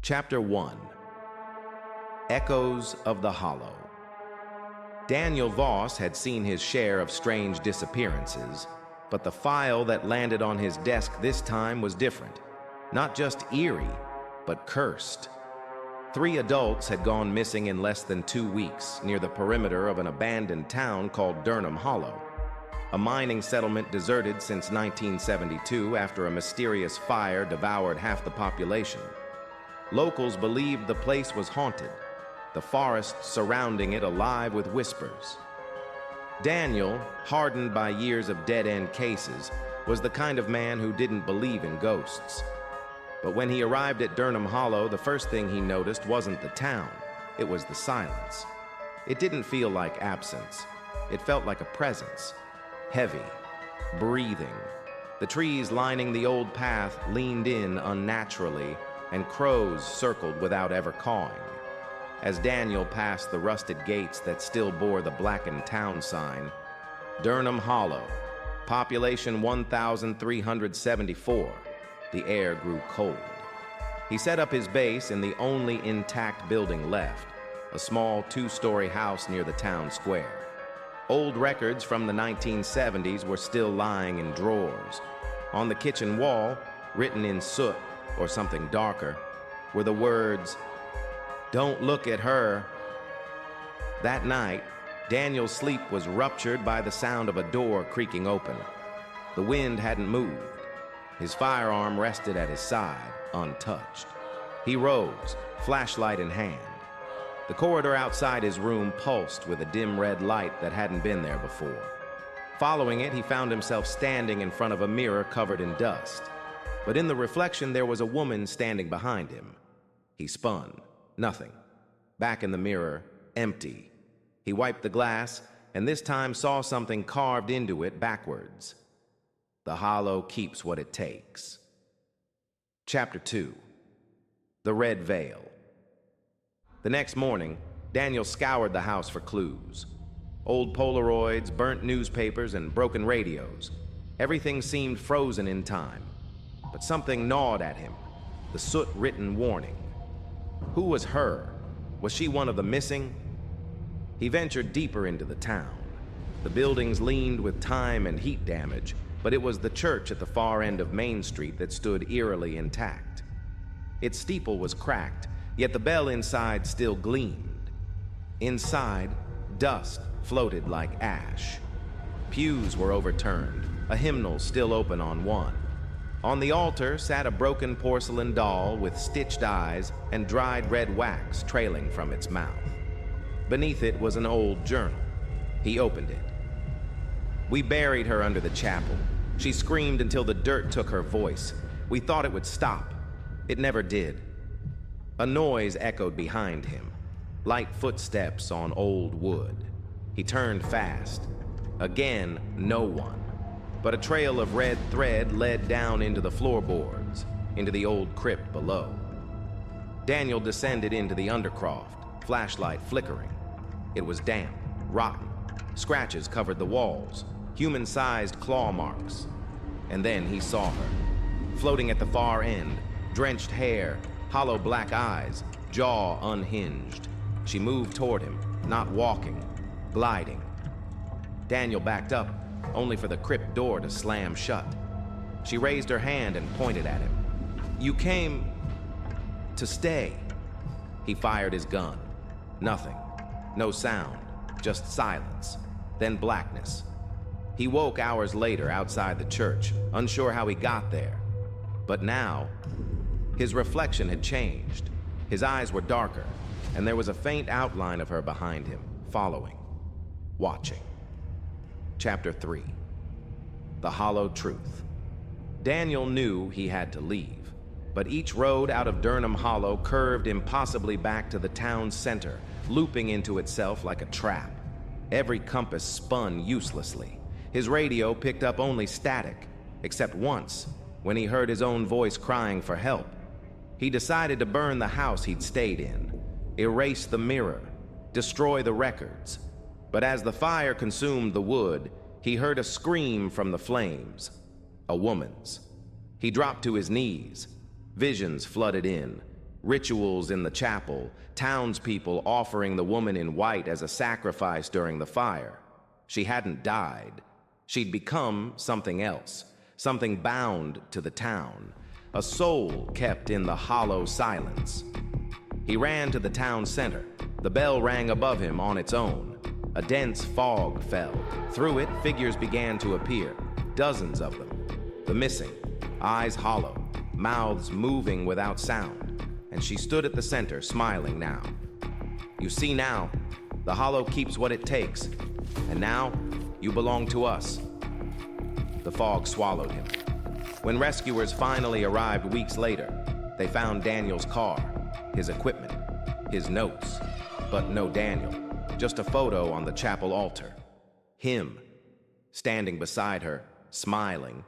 Chapter 1. Echoes of the Hollow. Daniel Voss had seen his share of strange disappearances, but the file that landed on his desk this time was different. Not just eerie, but cursed. 3 adults had gone missing in less than 2 weeks near the perimeter of an abandoned town called Durnham Hollow, a mining settlement deserted since 1972 after a mysterious fire devoured half the population. Locals believed the place was haunted, the forest surrounding it alive with whispers. Daniel, hardened by years of dead-end cases, was the kind of man who didn't believe in ghosts. But when he arrived at Durnham Hollow, the first thing he noticed wasn't the town, it was the silence. It didn't feel like absence. It felt like a presence, heavy, breathing. The trees lining the old path leaned in unnaturally, and crows circled without ever cawing. As Daniel passed the rusted gates that still bore the blackened town sign, Durnham Hollow, population 1,374, the air grew cold. He set up his base in the only intact building left, a small 2-story house near the town square. Old records from the 1970s were still lying in drawers. On the kitchen wall, written in soot or something darker, were the words, "Don't look at her." That night, Daniel's sleep was ruptured by the sound of a door creaking open. The wind hadn't moved. His firearm rested at his side, untouched. He rose, flashlight in hand. The corridor outside his room pulsed with a dim red light that hadn't been there before. Following it, he found himself standing in front of a mirror covered in dust. But in the reflection, there was a woman standing behind him. He spun. Nothing. Back in the mirror, empty. He wiped the glass, and this time saw something carved into it backwards. The hollow keeps what it takes. Chapter 2. The Red Veil. The next morning, Daniel scoured the house for clues. Old Polaroids, burnt newspapers, and broken radios. Everything seemed frozen in time. But something gnawed at him, the soot-written warning. Who was her? Was she one of the missing? He ventured deeper into the town. The buildings leaned with time and heat damage, but it was the church at the far end of Main Street that stood eerily intact. Its steeple was cracked, yet the bell inside still gleamed. Inside, dust floated like ash. Pews were overturned, a hymnal still open on one. On the altar sat a broken porcelain doll with stitched eyes and dried red wax trailing from its mouth. Beneath it was an old journal. He opened it. "We buried her under the chapel. She screamed until the dirt took her voice. We thought it would stop. It never did." A noise echoed behind him, light footsteps on old wood. He turned fast. Again, no one. But a trail of red thread led down into the floorboards, into the old crypt below. Daniel descended into the undercroft, flashlight flickering. It was damp, rotten. Scratches covered the walls, human-sized claw marks. And then he saw her, floating at the far end, drenched hair, hollow black eyes, jaw unhinged. She moved toward him, not walking, gliding. Daniel backed up, only for the crypt door to slam shut. She raised her hand and pointed at him. "You came to stay." He fired his gun. Nothing. No sound. Just silence. Then blackness. He woke hours later outside the church, unsure how he got there. But now, his reflection had changed. His eyes were darker, and there was a faint outline of her behind him, following, watching. Chapter 3. The Hollow Truth. Daniel knew he had to leave, but each road out of Durnham Hollow curved impossibly back to the town's center, looping into itself like a trap. Every compass spun uselessly. His radio picked up only static, except once, when he heard his own voice crying for help. He decided to burn the house he'd stayed in, erase the mirror, destroy the records. But as the fire consumed the wood, he heard a scream from the flames, a woman's. He dropped to his knees. Visions flooded in, Rituals in the chapel, townspeople offering the woman in white as a sacrifice during the fire. She hadn't died. She'd become something else, something bound to the town, a soul kept in the hollow silence. He ran to the town center. The bell rang above him on its own. A dense fog fell. Through it, figures began to appear, dozens of them. The missing, eyes hollow, mouths moving without sound. And she stood at the center, smiling now. You see now, the hollow keeps what it takes. And now, you belong to us. The fog swallowed him. When rescuers finally arrived weeks later, they found Daniel's car, his equipment, his notes. But no Daniel, just a photo on the chapel altar. Him, standing beside her, smiling,